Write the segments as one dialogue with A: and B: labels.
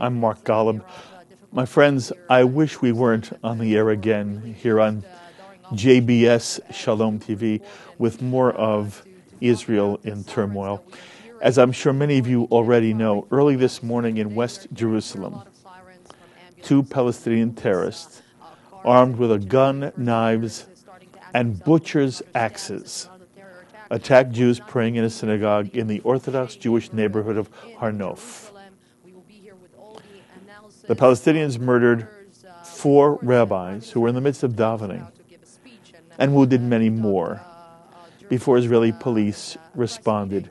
A: I'm Mark Golub. My friends, I wish we weren't on the air again here on JBS Shalom TV with more of Israel in turmoil. As I'm sure many of you already know, early this morning in West Jerusalem, 2 Palestinian terrorists, armed with a gun, knives, and butcher's axes, attacked Jews praying in a synagogue in the Orthodox Jewish neighborhood of Har Nof. The Palestinians murdered 4 rabbis who were in the midst of davening and wounded many more before Israeli police responded.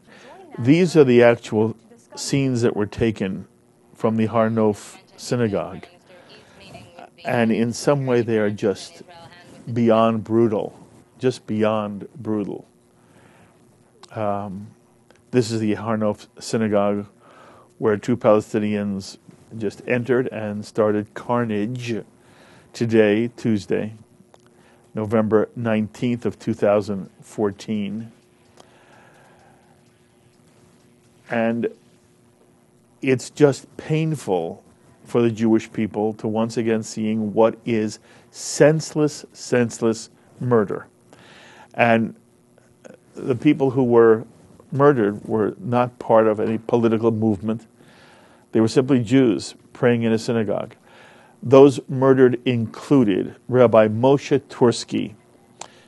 A: These are the actual scenes that were taken from the Har Nof synagogue. And in some way they are just beyond brutal. Just beyond brutal. This is the Har Nof synagogue where 2 Palestinians just entered and started carnage today, Tuesday, November 19th of 2014. And it's just painful for the Jewish people to once again seeing what is senseless murder. And the people who were murdered were not part of any political movement. They were simply Jews praying in a synagogue. Those murdered included Rabbi Moshe Tursky,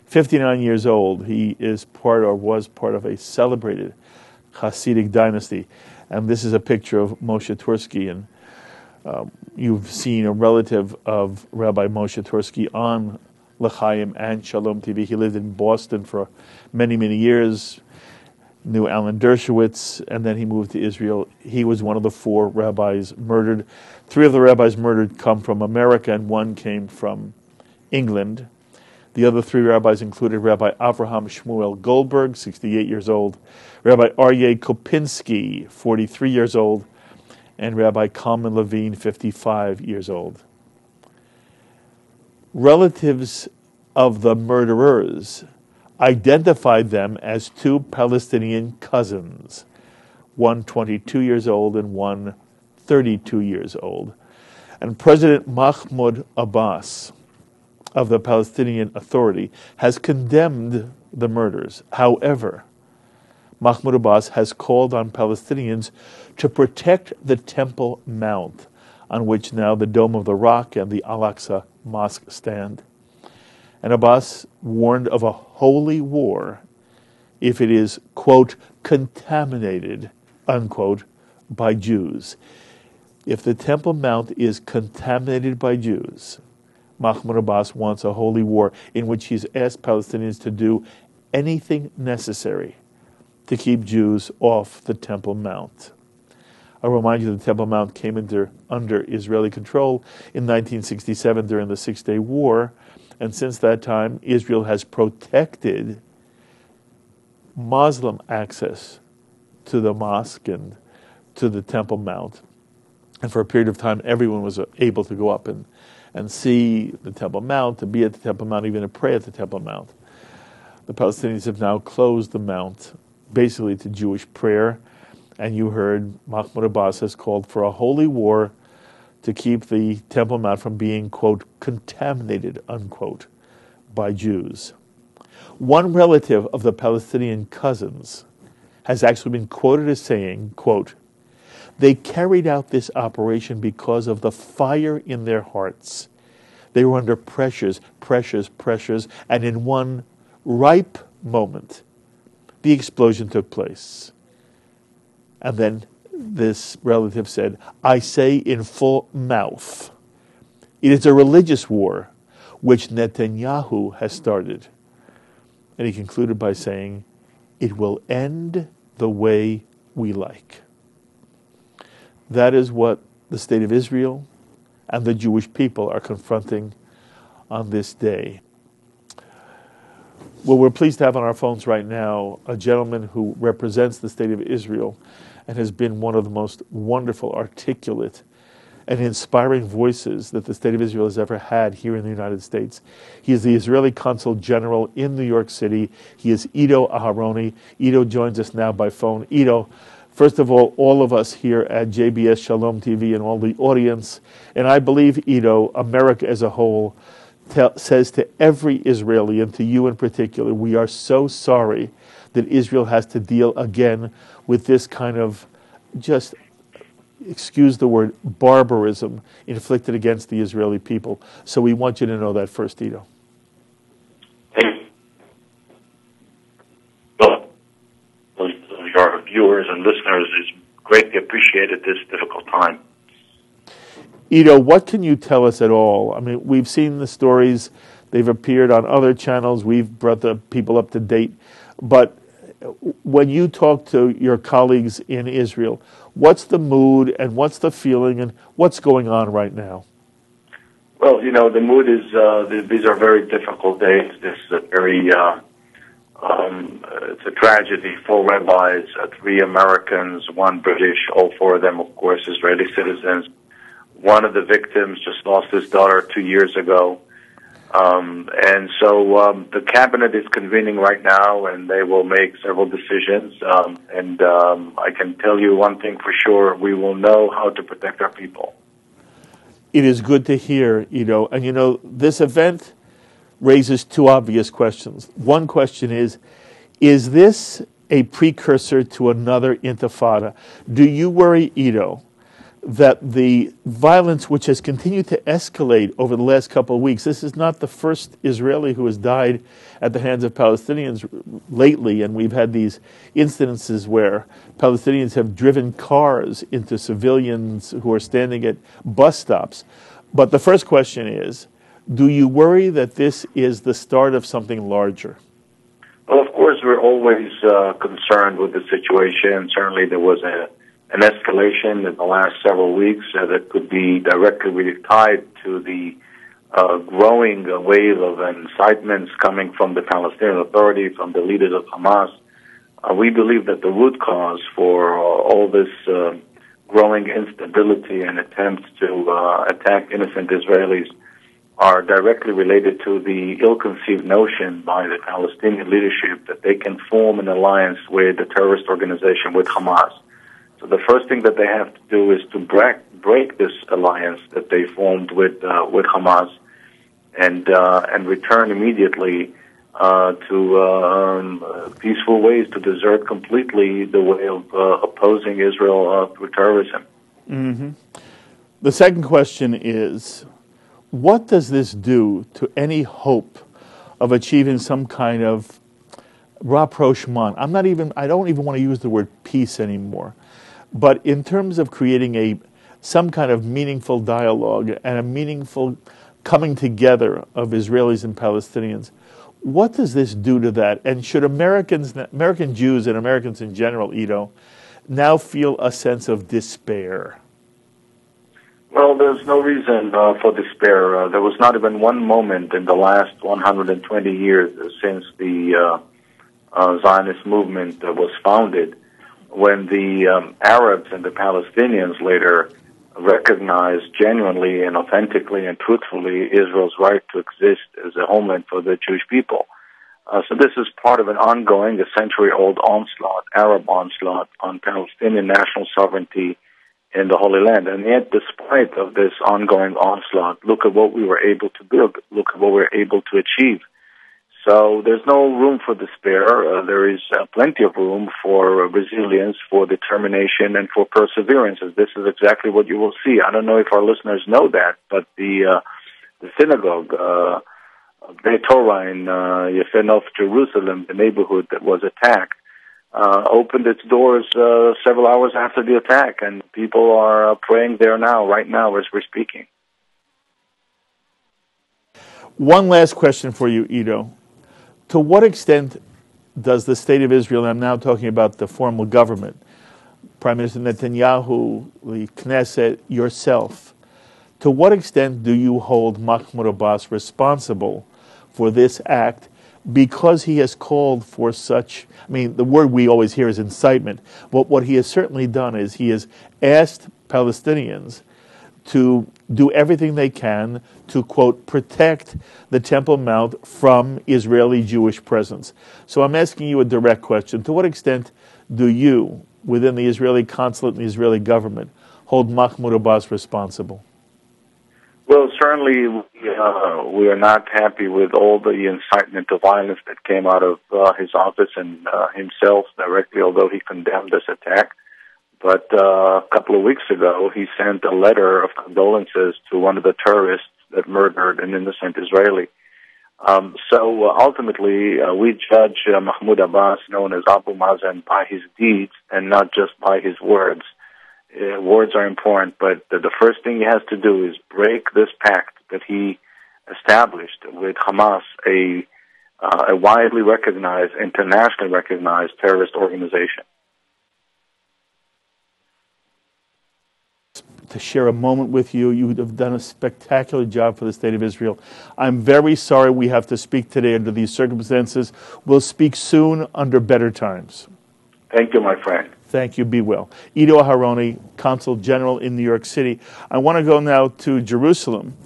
A: 59 years old. He is part or was part of a celebrated Hasidic dynasty. And this is a picture of Moshe Tursky. And you've seen a relative of Rabbi Moshe Tursky on L'Chaim and Shalom TV. He lived in Boston for many years, knew Alan Dershowitz, and then he moved to Israel. He was one of the 4 rabbis murdered. 3 of the rabbis murdered come from America, and 1 came from England. The other 3 rabbis included Rabbi Avraham Shmuel Goldberg, 68 years old, Rabbi Aryeh Kopinski, 43 years old, and Rabbi Kalman Levine, 55 years old. Relatives of the murderers identified them as 2 Palestinian cousins, one 22 years old and one 32 years old. And President Mahmoud Abbas of the Palestinian Authority has condemned the murders. However, Mahmoud Abbas has called on Palestinians to protect the Temple Mount, on which now the Dome of the Rock and the Al-Aqsa Mosque stand. And Abbas warned of a holy war if it is, quote, contaminated, unquote, by Jews. If the Temple Mount is contaminated by Jews, Mahmoud Abbas wants a holy war in which he's asked Palestinians to do anything necessary to keep Jews off the Temple Mount. I'll remind you that the Temple Mount came under Israeli control in 1967 during the Six-Day War, and since that time, Israel has protected Muslim access to the mosque and to the Temple Mount. And for a period of time, everyone was able to go up and see the Temple Mount, to be at the Temple Mount, even to pray at the Temple Mount. The Palestinians have now closed the Mount, basically to Jewish prayer. And you heard Mahmoud Abbas has called for a holy war to keep the Temple Mount from being, quote, contaminated, unquote, by Jews. One relative of the Palestinian cousins has actually been quoted as saying, quote, they carried out this operation because of the fire in their hearts. They were under pressures, and in one ripe moment, the explosion took place. And then this relative said, I say in full mouth, it is a religious war which Netanyahu has started. And he concluded by saying, it will end the way we like. That is what the state of Israel and the Jewish people are confronting on this day. Well, we're pleased to have on our phones right now a gentleman who represents the state of Israel and has been one of the most wonderful, articulate, and inspiring voices that the state of Israel has ever had here in the United States. He is the Israeli Consul General in New York City. He is Ido Aharoni. Ido joins us now by phone. Ido, First of all of us here at JBS Shalom TV and all the audience, and I believe, Ido, America as a whole, says to every Israeli, and to you in particular, we are so sorry that Israel has to deal again with this kind of just, excuse the word, barbarism inflicted against the Israeli people. So we want you to know that first, Ido.
B: Your viewers and listeners is greatly appreciated this difficult time.
A: Ido, what can you tell us at all? I mean, we've seen the stories. They've appeared on other channels. We've brought the people up to date. But when you talk to your colleagues in Israel, what's the mood and what's the feeling and what's going on right now?
B: Well, the mood is, these are very difficult days. This is a very, it's a tragedy. 4 rabbis, 3 Americans, 1 British, all 4 of them, of course, Israeli citizens. One of the victims just lost his daughter 2 years ago. And so the cabinet is convening right now, and they will make several decisions. I can tell you one thing for sure: we will know how to protect our people.
A: It is good to hear, Ido. And this event raises 2 obvious questions. One question is this a precursor to another intifada? Do you worry, Ido, that the violence which has continued to escalate over the last couple of weeks, this is not the first Israeli who has died at the hands of Palestinians lately, and we've had these incidences where Palestinians have driven cars into civilians who are standing at bus stops. But the first question is, do you worry that this is the start of something larger?
B: Well, of course, we're always concerned with the situation. Certainly there was an escalation in the last several weeks that could be directly tied to the growing wave of incitements coming from the Palestinian Authority, from the leaders of Hamas. We believe that the root cause for all this growing instability and attempts to attack innocent Israelis are directly related to the ill-conceived notion by the Palestinian leadership that they can form an alliance with the terrorist organization, with Hamas. So the first thing that they have to do is to break this alliance that they formed with Hamas, and return immediately to peaceful ways, to desert completely the way of opposing Israel through terrorism.
A: Mm-hmm. The second question is, what does this do to any hope of achieving some kind of rapprochement? I don't even want to use the word peace anymore. But in terms of creating some kind of meaningful dialogue and a meaningful coming together of Israelis and Palestinians, what does this do to that? And should American Jews and Americans in general, Ido, now feel a sense of despair?
B: Well, there's no reason for despair. There was not even one moment in the last 120 years since the Zionist movement was founded when the Arabs and the Palestinians later recognized genuinely and authentically and truthfully Israel's right to exist as a homeland for the Jewish people. So this is part of an ongoing, a century-old onslaught, Arab onslaught on Palestinian national sovereignty in the Holy Land. And yet, despite of this ongoing onslaught, look at what we were able to build. Look at what we were able to achieve. So there's no room for despair. There is plenty of room for resilience, for determination, and for perseverance. As this is exactly what you will see. I don't know if our listeners know that, but the synagogue, Beit Torah in Yefenov, Jerusalem, the neighborhood that was attacked, opened its doors several hours after the attack, and people are praying there now, right now, as we're speaking.
A: One last question for you, Ido. To what extent does the State of Israel, and I'm now talking about the formal government, Prime Minister Netanyahu, the Knesset, yourself, to what extent do you hold Mahmoud Abbas responsible for this act because he has called for such, the word we always hear is incitement, but what he has certainly done is he has asked Palestinians to do everything they can to, quote, protect the Temple Mount from Israeli Jewish presence. So I'm asking you a direct question. To what extent do you within the Israeli consulate and the Israeli government hold Mahmoud Abbas responsible?
B: Well, certainly we are not happy with all the incitement to violence that came out of his office and himself directly, although he condemned this attack. But a couple of weeks ago, he sent a letter of condolences to one of the terrorists that murdered an innocent Israeli. So ultimately, we judge Mahmoud Abbas, known as Abu Mazen, by his deeds and not just by his words. Words are important, but the first thing he has to do is break this pact that he established with Hamas, a widely recognized, internationally recognized terrorist organization.
A: To share a moment with you. You have done a spectacular job for the State of Israel. I'm very sorry we have to speak today under these circumstances. We'll speak soon under better times.
B: Thank you, my friend.
A: Thank you. Be well. Ido Aharoni, Consul General in New York City. I want to go now to Jerusalem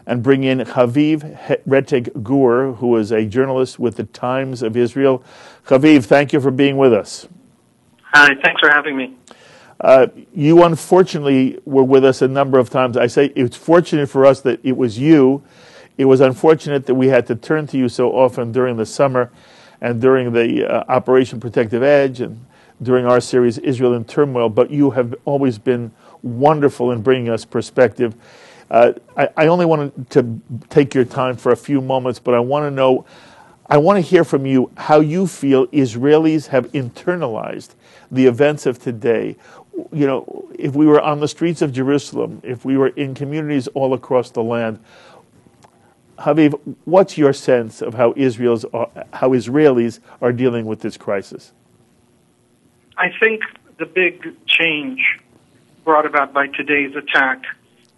A: and bring in Haviv Rettig Gur, who is a journalist with the Times of Israel. Haviv, thank you for being with us.
C: Hi, thanks for having me.
A: You unfortunately were with us a number of times. I say it's fortunate for us that it was you. It was unfortunate that we had to turn to you so often during the summer and during the Operation Protective Edge and during our series, Israel in Turmoil, but you have always been wonderful in bringing us perspective. I only wanted to take your time for a few moments, but I want to hear from you how you feel Israelis have internalized the events of today. You know, if we were on the streets of Jerusalem, if we were in communities all across the land, Haviv, what's your sense of how Israelis are dealing with this crisis?
C: I think the big change brought about by today's attack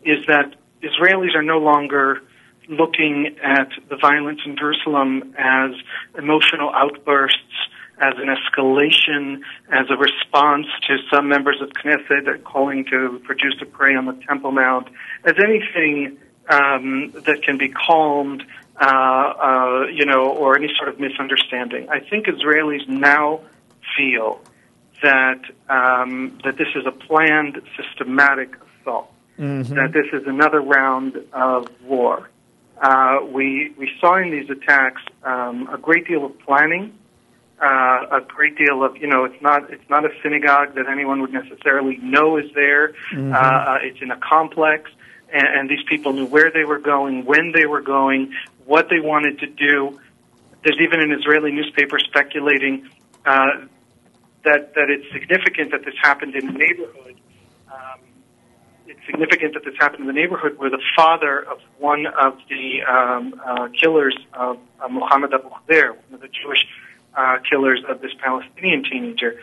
C: is that Israelis are no longer looking at the violence in Jerusalem as emotional outbursts, as an escalation, as a response to some members of Knesset calling to produce a prey on the Temple Mount, as anything that can be calmed, or any sort of misunderstanding. I think Israelis now feel that this is a planned, systematic assault, that this is another round of war. We saw in these attacks a great deal of planning, a great deal of, it's not a synagogue that anyone would necessarily know is there. It's in a complex, and these people knew where they were going, when they were going, what they wanted to do. There's even an Israeli newspaper speculating that it's significant that this happened in the neighborhood. It's significant that this happened in the neighborhood where the father of one of the killers of Muhammad Abu Khdeir, one of the Jewish killers of this Palestinian teenager,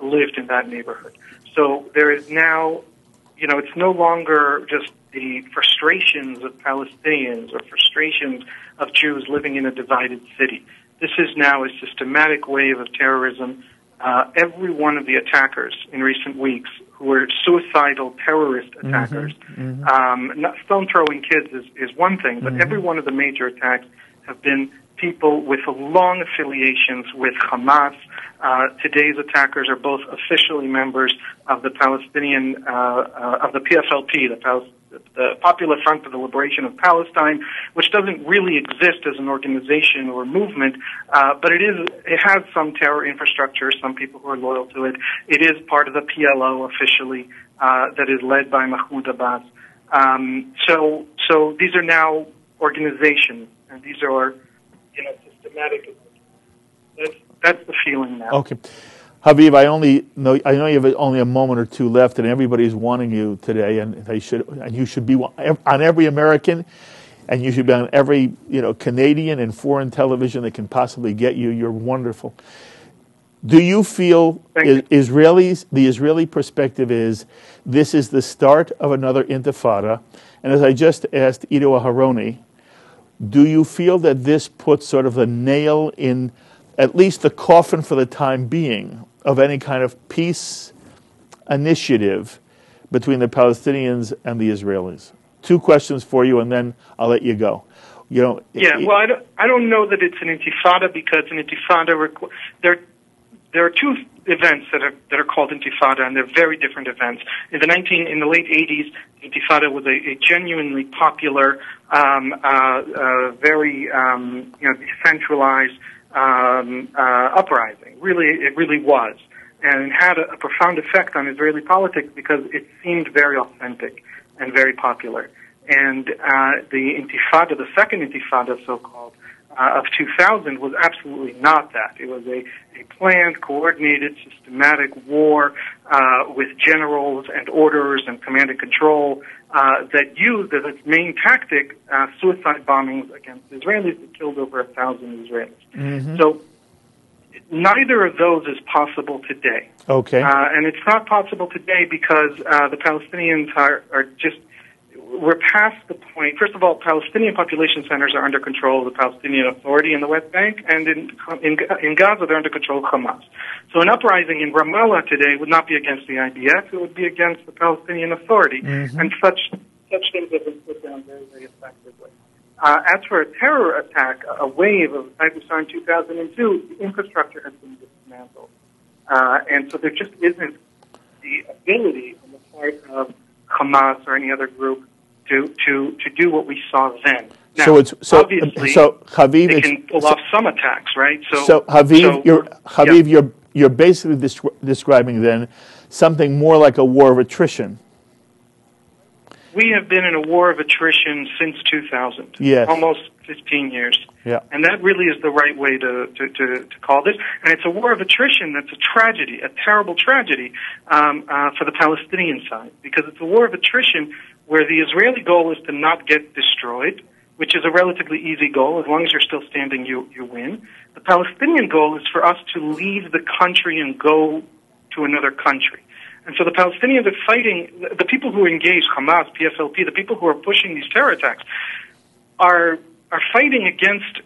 C: lived in that neighborhood. So there is now, it's no longer just the frustrations of Palestinians or frustrations of Jews living in a divided city. This is now a systematic wave of terrorism. Every one of the attackers in recent weeks who were suicidal terrorist attackers, not stone-throwing kids is one thing, but every one of the major attacks have been people with long affiliations with Hamas. Today's attackers are both officially members of the Palestinian, of the PFLP, the Popular Front for the Liberation of Palestine, which doesn't really exist as an organization or movement, but it has some terror infrastructure, some people who are loyal to it. It is part of the PLO officially, that is led by Mahmoud Abbas. So these are now organizations, and these are, systematic. That's the feeling now.
A: Okay. Haviv, I know you have only a moment or two left, and everybody's wanting you today, and you should be on every American, and you should be on every Canadian and foreign television that can possibly get you. You're wonderful. Do you feel the Israeli perspective is this is the start of another intifada? And as I just asked Ido Aharoni, do you feel that this puts sort of a nail in at least the coffin for the time being of any kind of peace initiative between the Palestinians and the Israelis? Two questions for you, and then I'll let you go.
C: I don't know that it's an intifada, because an intifada there are two events that are called Intifada, and they're very different events. In the late 80s, Intifada was a genuinely popular, very decentralized uprising. It really was, and it had a profound effect on Israeli politics because it seemed very authentic and very popular. And the Intifada, the second Intifada, so-called, of 2000 was absolutely not that. It was a planned, coordinated, systematic war with generals and orders and command and control that used as its main tactic suicide bombings against Israelis that killed over 1,000 Israelis. Mm-hmm. So neither of those is possible today.
A: Okay.
C: And it's not possible today because the Palestinians are just... We're past the point. First of all, Palestinian population centers are under control of the Palestinian Authority in the West Bank, and in Gaza they're under control of Hamas. So an uprising in Ramallah today would not be against the IDF; it would be against the Palestinian Authority, and such things have been put down very, very effectively. As for a terror attack, a wave of the type we saw in 2002, the infrastructure has been dismantled, and so there just isn't the ability on the part of Hamas or any other group to do what we saw then. Now, obviously,
A: Haviv,
C: they can pull off some attacks, right?
A: So Haviv, you're basically describing then something more like a war of attrition.
C: We have been in a war of attrition since 2000.
A: Yes.
C: Almost 15 years.
A: Yeah.
C: And that really is the right way to call this. And it's a war of attrition that's a tragedy, a terrible tragedy for the Palestinian side, because it's a war of attrition where the Israeli goal is to not get destroyed, which is a relatively easy goal. As long as you're still standing, you win. The Palestinian goal is for us to leave the country and go to another country. And so the Palestinians are fighting, the people who engage, Hamas, PFLP, the people who are pushing these terror attacks, are fighting against,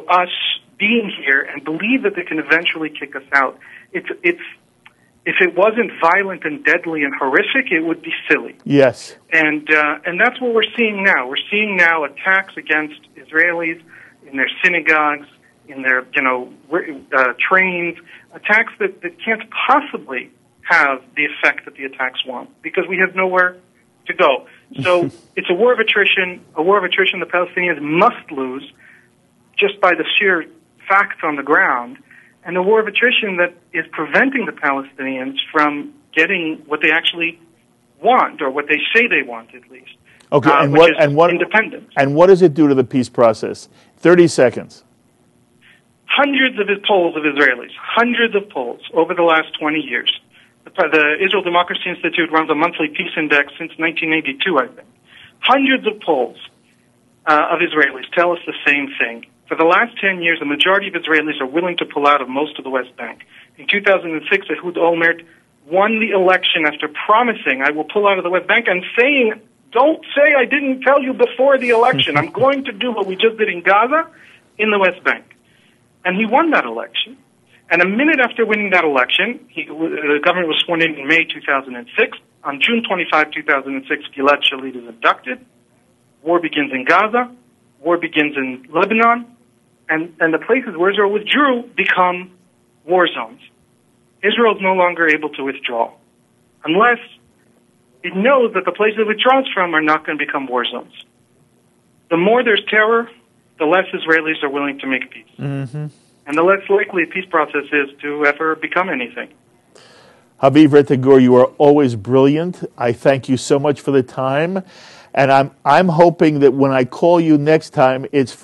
C: us being here and believe that they can eventually kick us out. If it wasn't violent and deadly and horrific, it would be silly.
A: Yes.
C: And that's what we're seeing now. We're seeing now attacks against Israelis in their synagogues, in their, trains, attacks that can't possibly have the effect that the attacks want because we have nowhere to go. So it's a war of attrition, the Palestinians must lose just by the sheer facts on the ground, and a war of attrition that is preventing the Palestinians from getting what they actually want, or what they say they want at least.
A: Okay,
C: independence.
A: And what does it do to the peace process? 30 seconds.
C: Hundreds of polls of Israelis, hundreds of polls over the last 20 years. The Israel Democracy Institute runs a monthly peace index since 1982, I think. Hundreds of polls of Israelis tell us the same thing. For the last 10 years, the majority of Israelis are willing to pull out of most of the West Bank. In 2006, Ehud Olmert won the election after promising, I will pull out of the West Bank, and saying, don't say I didn't tell you before the election. I'm going to do what we just did in Gaza in the West Bank. And he won that election. And a minute after winning that election, the government was sworn in May 2006. On June 25, 2006, Gilad Shalit is abducted. War begins in Gaza. War begins in Lebanon. And the places where Israel withdrew become war zones. Israel is no longer able to withdraw unless it knows that the places it withdraws from are not going to become war zones. The more there's terror, the less Israelis are willing to make peace. Mm-hmm. And the less likely a peace process is to ever become anything.
A: Haviv Rettig Gur, you are always brilliant. I thank you so much for the time. And I'm hoping that when I call you next time, it's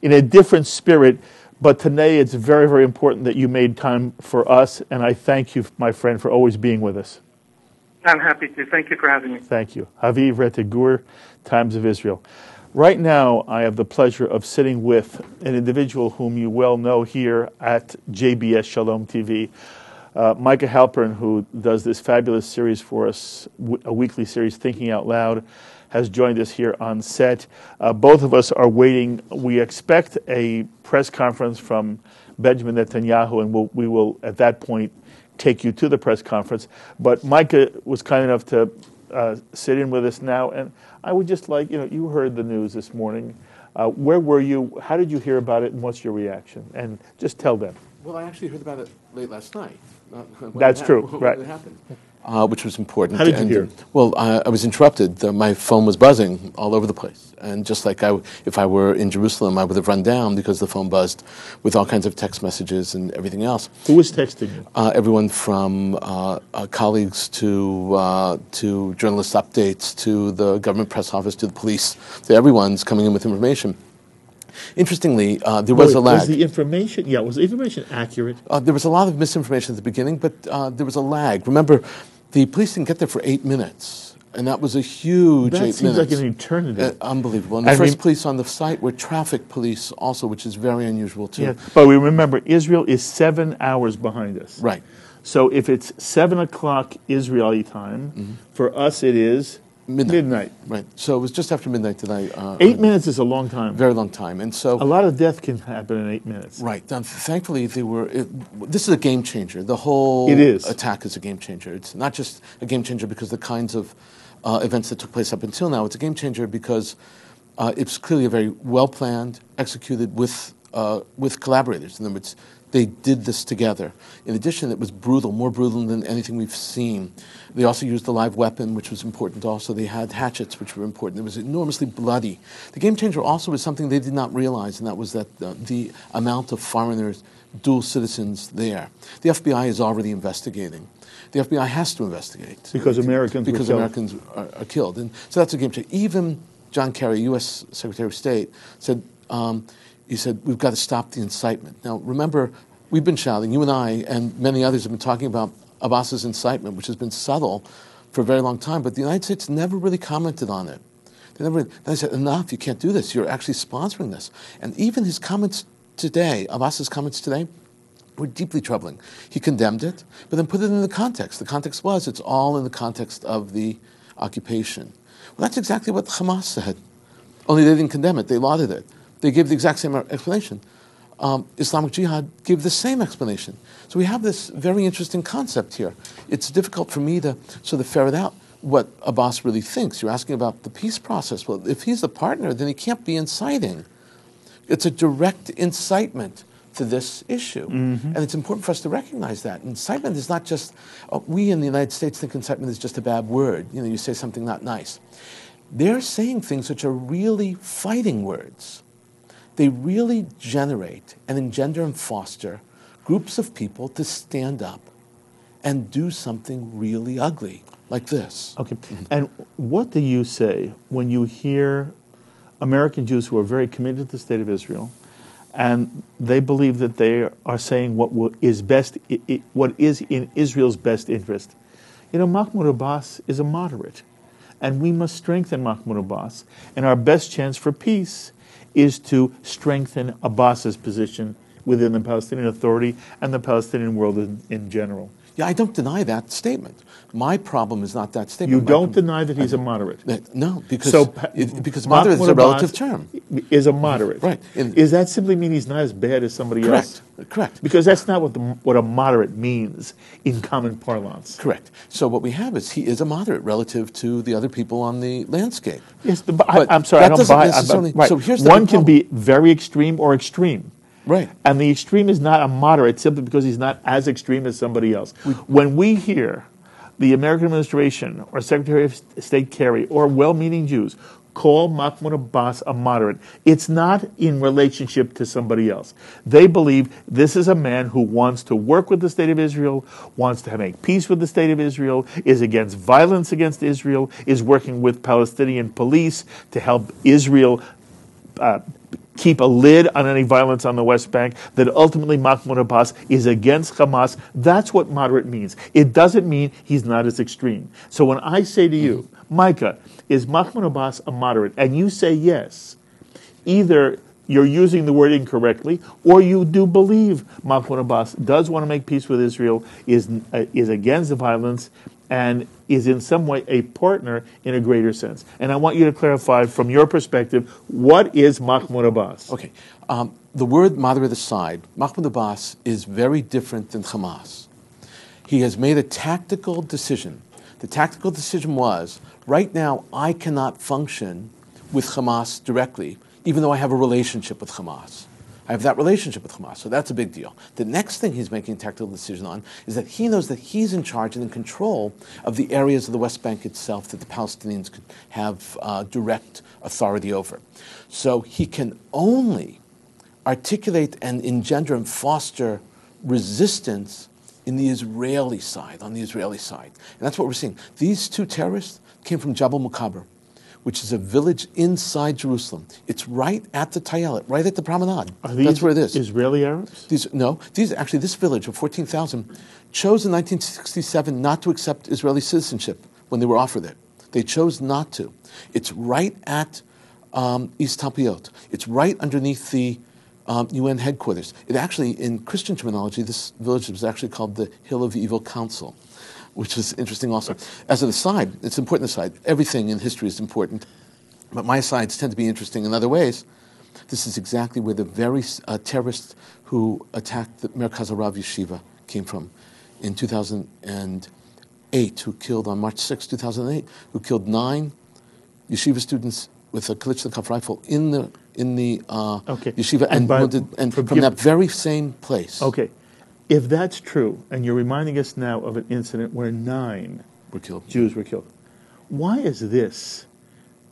A: in a different spirit. But today it's very, very important that you made time for us. And I thank you, my friend, for always being with us.
C: I'm happy to. Thank you for having me.
A: Thank you. Haviv Rettig Gur, Times of Israel. Right now, I have the pleasure of sitting with an individual whom you well know here at JBS Shalom TV, Micah Halpern, who does this fabulous series for us, a weekly series, Thinking Out Loud, has joined us here on set. Both of us are waiting. We expect a press conference from Benjamin Netanyahu, and we will, at that point, take you to the press conference. But Micah was kind enough to sit in with us now, and I would just like, you heard the news this morning. Where were you? How did you hear about it, and what's your reaction? And just tell them.
D: Well, I actually heard about it late last night.
A: That's true, right.
D: When it happened. Which was important.
A: How did you hear?
D: Well, I was interrupted. My phone was buzzing all over the place. And just like if I were in Jerusalem, I would have run down because the phone buzzed with all kinds of text messages and everything else.
A: Who was texting you?
D: Everyone from colleagues to journalist updates to the government press office to the police. So everyone's coming in with information. Interestingly, there was a lag.
A: Was the information accurate?
D: There was a lot of misinformation at the beginning, but there was a lag. Remember, the police didn't get there for 8 minutes, and that was a huge 8 minutes.
A: That seems like an eternity.
D: Unbelievable. And the first police on the site were traffic police also, which is very unusual, too.
A: Yeah, but we remember, Israel is 7 hours behind us.
D: Right.
A: So if it's 7 o'clock Israeli time, for us it is midnight.
D: Right. So it was just after midnight that I...
A: 8 minutes is a long time.
D: Very long time. And so...
A: A lot of death can happen in 8 minutes.
D: Right. Thankfully, this is a game changer. The whole attack is a game changer. It's not just a game changer because of the kinds of events that took place up until now. It's a game changer because it's clearly a very well-planned, executed with collaborators. In other words, they did this together. In addition, it was brutal, more brutal than anything we've seen. They also used a live weapon, which was important also. They had hatchets, which were important. It was enormously bloody. The game changer also was something they did not realize, and that was that the amount of foreigners, dual citizens there. The FBI is already investigating. The FBI has to investigate.
A: Because Americans
D: are killed. And so that's a game changer. Even John Kerry, U.S. Secretary of State, said... He said, we've got to stop the incitement. Now, remember, we've been shouting, you and I and many others have been talking about Abbas's incitement, which has been subtle for a very long time, but the United States never really commented on it. They said, enough, you can't do this. You're actually sponsoring this. And even his comments today, Abbas's comments today, were deeply troubling. He condemned it, but then put it in the context. The context was, it's all in the context of the occupation. Well, that's exactly what Hamas said, only they didn't condemn it, they lauded it. They gave the exact same explanation. Islamic Jihad gave the same explanation. So we have this very interesting concept here. It's difficult for me to sort of ferret out what Abbas really thinks. You're asking about the peace process. Well, if he's the partner, then he can't be inciting. It's a direct incitement to this issue. And it's important for us to recognize that. Incitement is not just, we in the United States think incitement is just a bad word. You know, you say something not nice. They're saying things which are really fighting words. They really generate and engender and foster groups of people to stand up and do something really ugly, like this.
A: Okay. And what do you say when you hear American Jews who are very committed to the State of Israel, and they believe that they are saying what is in Israel's best interest? You know, Mahmoud Abbas is a moderate, and we must strengthen Mahmoud Abbas, and our best chance for peace is to strengthen Abbas's position within the Palestinian Authority and the Palestinian world in general.
D: Yeah, I don't deny that statement. My problem is not that statement.
A: You don't deny that he's a moderate?
D: No, because moderate is a relative term.
A: Is a moderate.
D: Right.
A: Does that simply mean he's not as bad as somebody else?
D: Correct.
A: Because that's not what a moderate means in common parlance.
D: Correct. So what we have is he is a moderate relative to the other people on the landscape.
A: Yes, but I'm sorry, I don't buy it. Right.
D: So here's
A: one can be very extreme or extreme.
D: Right.
A: And the extreme is not a moderate simply because he's not as extreme as somebody else. When we hear the American administration or Secretary of State Kerry or well-meaning Jews call Mahmoud Abbas a moderate, it's not in relationship to somebody else. They believe this is a man who wants to work with the State of Israel, wants to make peace with the State of Israel, is against violence against Israel, is working with Palestinian police to help Israel keep a lid on any violence on the West Bank, that ultimately Mahmoud Abbas is against Hamas. That's what moderate means. It doesn't mean he's not as extreme. So when I say to you, Micah, is Mahmoud Abbas a moderate? And you say yes, either you're using the word incorrectly, or you do believe Mahmoud Abbas does want to make peace with Israel, is against the violence, and is in some way a partner in a greater sense. And I want you to clarify from your perspective, what is Mahmoud Abbas?
D: Okay. The word moderate aside, Mahmoud Abbas is very different than Hamas. He has made a tactical decision. The tactical decision was, right now I cannot function with Hamas directly, even though I have a relationship with Hamas. I have that relationship with Hamas, so that's a big deal. The next thing he's making a tactical decision on is that he knows that he's in charge and in control of the areas of the West Bank itself that the Palestinians could have direct authority over. So he can only articulate and engender and foster resistance in the Israeli side, on the Israeli side. And that's what we're seeing. These two terrorists came from Jabal Mukaber, which is a village inside Jerusalem. It's right at the Tayelet, right at the promenade. That's where it is.
A: Israeli Arabs?
D: This village of 14,000 chose in 1967 not to accept Israeli citizenship when they were offered it. They chose not to. It's right at East Tapiot. It's right underneath the UN headquarters. It actually, in Christian terminology, this village was actually called the Hill of Evil Counsel, which is interesting also. As an aside, it's an important aside. Everything in history is important, but my asides tend to be interesting in other ways. This is exactly where the very terrorists who attacked the Merkaz Harav Yeshiva came from in 2008, who killed on March 6, 2008, who killed 9 yeshiva students with a Kalashnikov rifle in the yeshiva, and from that very same place.
A: Okay. If that's true, and you're reminding us now of an incident where 9 Jews were killed, why is this,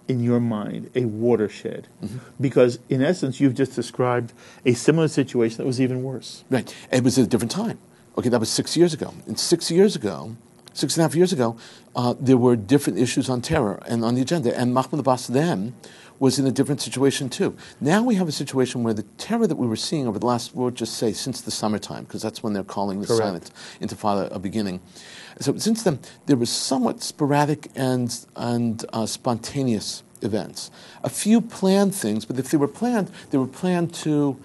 A: in your mind, a watershed? Mm-hmm. Because, in essence, you've just described a similar situation that was even worse.
D: Right. It was at a different time. Okay, that was 6 years ago. And 6.5 years ago, there were different issues on terror and on the agenda. And Mahmoud Abbas then was in a different situation too. Now we have a situation where the terror that we were seeing over the last, we'll just say, since the summertime, because that's when they're calling the silent intifada a beginning. So since then, there was somewhat sporadic and spontaneous events. A few planned things, but if they were planned to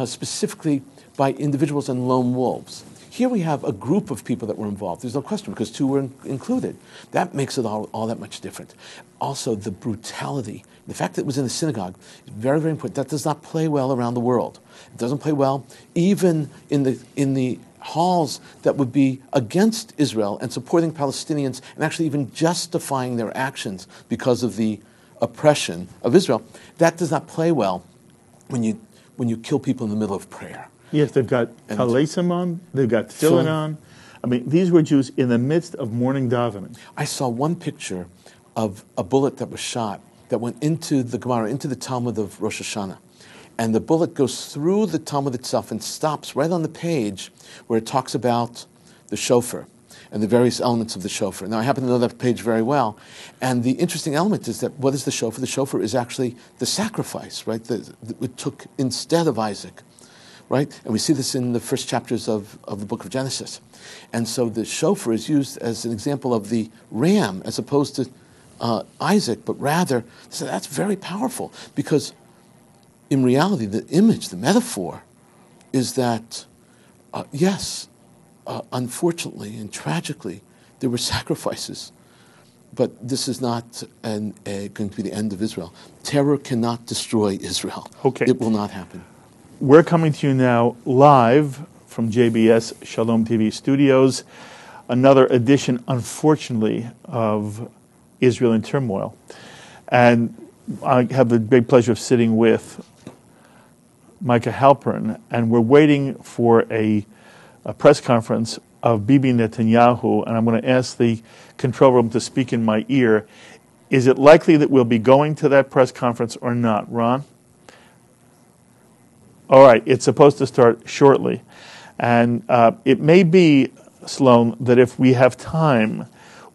D: specifically by individuals and lone wolves. Here we have a group of people that were involved. There's no question, because 2 were included. That makes it all that much different. Also, the brutality, the fact that it was in a synagogue is very, very important. That does not play well around the world. It doesn't play well even in the halls that would be against Israel and supporting Palestinians and actually even justifying their actions because of the oppression of Israel. That does not play well when you kill people in the middle of prayer.
A: Yes, they've got talesim on, they've got tefillin on. I mean, these were Jews in the midst of morning davening.
D: I saw one picture of a bullet that was shot that went into the Gemara, into the Talmud of Rosh Hashanah. And the bullet goes through the Talmud itself and stops right on the page where it talks about the shofar and the various elements of the shofar. Now, I happen to know that page very well. And the interesting element is that what is the shofar? The shofar is actually the sacrifice, right, that it took instead of Isaac. Right? And we see this in the first chapters of the book of Genesis. And so the shofar is used as an example of the ram as opposed to Isaac, but rather, so that's very powerful because in reality, the image, the metaphor, is that, unfortunately and tragically, there were sacrifices. But this is not going to be the end of Israel. Terror cannot destroy Israel.
A: Okay.
D: It will not happen.
A: We're coming to you now live from JBS Shalom TV studios. Another edition, unfortunately, of Israel in Turmoil. And I have the great pleasure of sitting with Micah Halpern, and we're waiting for a press conference of Bibi Netanyahu, and I'm going to ask the control room to speak in my ear. Is it likely that we'll be going to that press conference or not, Ron? All right, it's supposed to start shortly. And it may be, Sloan, that if we have time,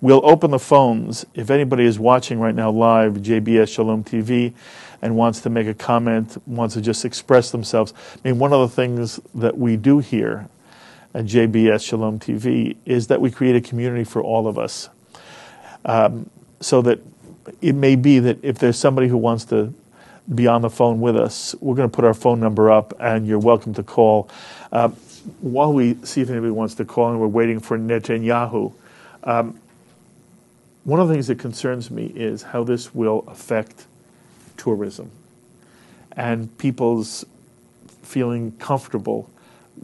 A: we'll open the phones. If anybody is watching right now live, JBS Shalom TV, and wants to make a comment, wants to just express themselves. I mean, one of the things that we do here at JBS Shalom TV is that we create a community for all of us. So that it may be that if there's somebody who wants to be on the phone with us, we're going to put our phone number up, and you're welcome to call. While we see if anybody wants to call, and we're waiting for Netanyahu, one of the things that concerns me is how this will affect tourism and people's feeling comfortable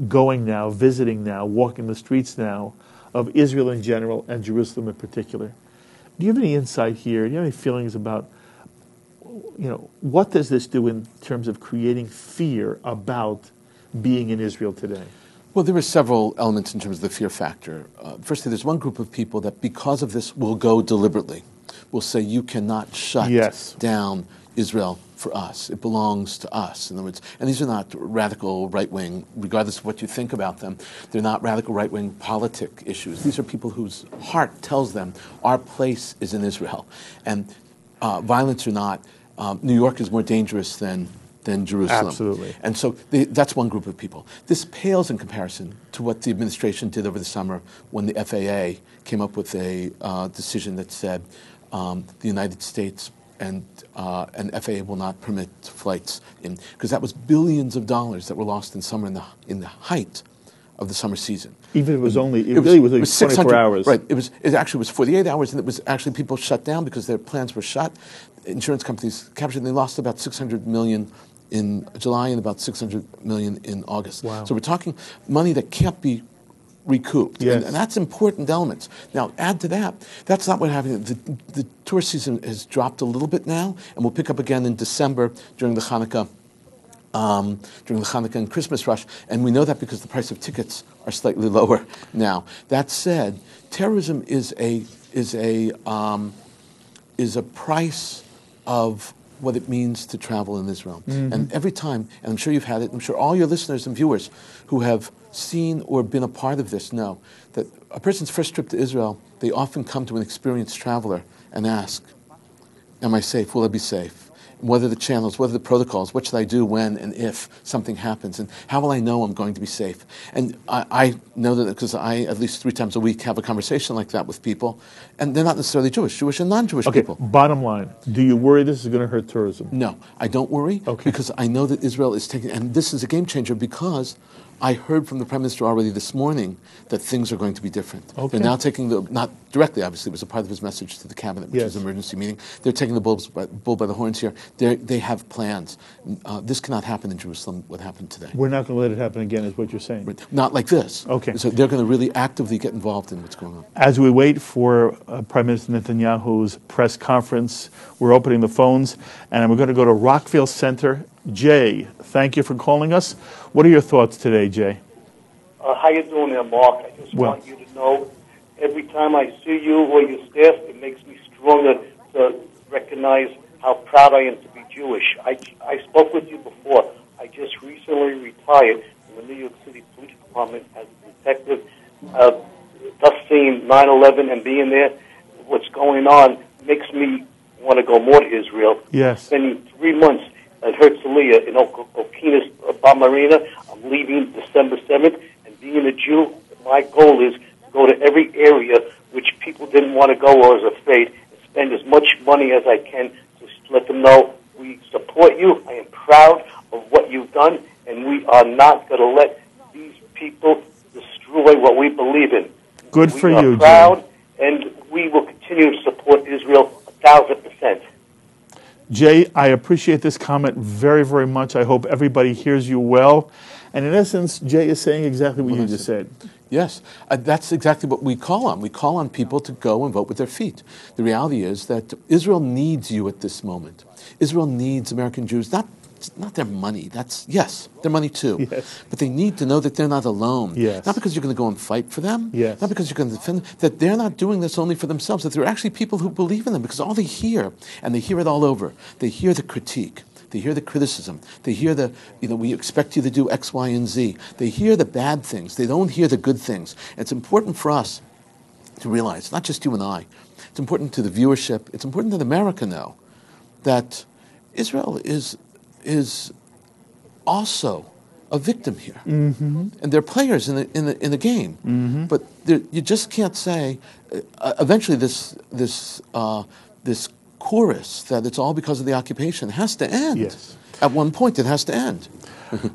A: going now, visiting now, walking the streets now of Israel in general and Jerusalem in particular. Do you have any insight here? Do you have any feelings about what does this do in terms of creating fear about being in Israel today?
D: Well, there are several elements in terms of the fear factor. Firstly, there's one group of people that, because of this, will go deliberately. Will say, you cannot shut down Israel for us. It belongs to us. In other words, and these are not radical right-wing, regardless of what you think about them. They're not radical right-wing politic issues. These are people whose heart tells them our place is in Israel. And violence or not, New York is more dangerous than Jerusalem.
A: Absolutely.
D: And so that's one group of people. This pales in comparison to what the administration did over the summer when the FAA came up with a decision that said the United States and FAA will not permit flights in, because that was billions of dollars that were lost in summer in the height of the summer season.
A: Even if it was only, it really was like 24 hours.
D: Right. It actually was 48 hours, and it was actually people shut down because their plans were shut. Insurance companies captured, and they lost about $600 million in July and about $600 million in August.
A: Wow.
D: So we're talking money that can't be recouped.
A: Yes.
D: And that's important elements. Now, add to that, that's not what happened. The tourist season has dropped a little bit now, and we'll pick up again in December during the Hanukkah and Christmas rush, and we know that because the price of tickets are slightly lower now. That said, terrorism is a price of what it means to travel in Israel. Mm-hmm. And every time, and I'm sure you've had it, I'm sure all your listeners and viewers who have seen or been a part of this know that a person's first trip to Israel, they often come to an experienced traveler and ask, am I safe? Will I be safe? What are the channels? What are the protocols? What should I do when and if something happens? And how will I know I'm going to be safe? And I know that because I, at least 3 times a week, have a conversation like that with people. And they're not necessarily Jewish and non-Jewish people.
A: Bottom line, do you worry this is going to hurt tourism?
D: No, I don't worry because I know that Israel is taking, and this is a game changer because I heard from the Prime Minister already this morning that things are going to be different. They're now taking not directly, obviously, it was a part of his message to the cabinet, which was an emergency meeting. They're taking the bull by the horns here. They have plans. This cannot happen in Jerusalem, what happened today.
A: We're not going to let it happen again, is what you're saying.
D: Not like this.
A: Okay.
D: So they're going to really actively get involved in what's going on.
A: As we wait for Prime Minister Netanyahu's press conference, we're opening the phones, and we're going to go to Rockville Center. Jay, thank you for calling us. What are your thoughts today, Jay?
E: How you doing there, Mark? I just want you to know, every time I see you or your staff, it makes me stronger to recognize how proud I am to be Jewish. I spoke with you before. I just recently retired from the New York City Police Department as a detective. Just seeing 9/11 and being there, what's going on, makes me want to go more to Israel.
A: Yes.
E: Spending 3 months at Herzliya in Okeanos Marina. I'm leaving December 7th, and being a Jew, my goal is to go to every area which people didn't want to go or was afraid, and spend as much money as I can to let them know we support you. I am proud of what you've done, and we are not going to let these people destroy what we believe in.
A: Good for you, Jay.
E: We are proud, and we will continue to support Israel 1,000%.
A: Jay, I appreciate this comment very, very much. I hope everybody hears you well. And in essence, Jay is saying exactly what you just said.
D: Yes, that's exactly what we call on. We call on people to go and vote with their feet. The reality is that Israel needs you at this moment. Israel needs American Jews, not their money. Yes, their money too.
A: Yes.
D: But they need to know that they're not alone.
A: Yes.
D: Not because you're going to go and fight for them.
A: Yes.
D: Not because you're going to defend them. That they're not doing this only for themselves. That there are actually people who believe in them. Because all they hear, and they hear it all over, they hear the critique. They hear the criticism. They hear we expect you to do X, Y, and Z. They hear the bad things. They don't hear the good things. And it's important for us to realize, not just you and I, it's important to the viewership, it's important that America know that Israel is also a victim here, and they're players in the game. Mm-hmm. But you just can't say. Eventually, this chorus that it's all because of the occupation has to end.
A: Yes.
D: At one point, it has to end.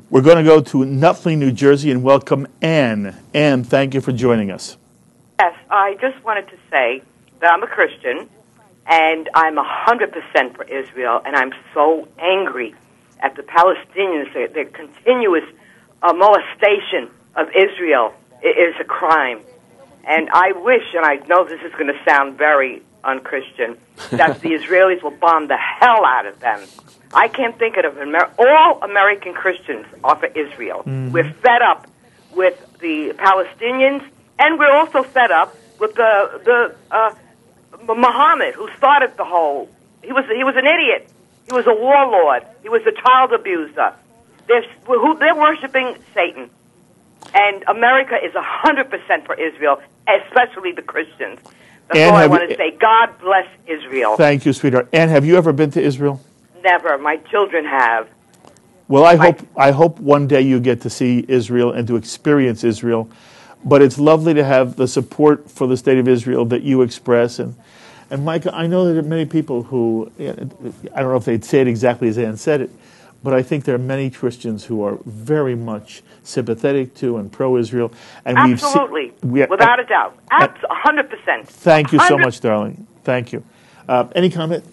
A: We're going to go to Nutley, New Jersey, and welcome Ann. Ann, thank you for joining us.
F: Yes, I just wanted to say that I'm a Christian, and I'm 100% for Israel, and I'm so angry at the Palestinians, their continuous molestation of Israel is a crime. And I wish, and I know this is going to sound very unchristian, that the Israelis will bomb the hell out of them. I can't think of all American Christians are for Israel. Mm-hmm. We're fed up with the Palestinians, and we're also fed up with the Muhammad, who started the whole. He was an idiot. He was a warlord. He was a child abuser. They're worshiping Satan. And America is 100% for Israel, especially the Christians. That's all I want to say. God bless Israel.
A: Thank you, sweetheart. Ann, have you ever been to Israel?
F: Never. My children have.
A: Well, I hope one day you get to see Israel and to experience Israel. But it's lovely to have the support for the state of Israel that you express. And Micah, I know that there are many people who, I don't know if they'd say it exactly as Ann said it, but I think there are many Christians who are very much sympathetic to and pro-Israel. And
F: absolutely, without a doubt. 100%.
A: Thank you so much, darling. Thank you. Any comment?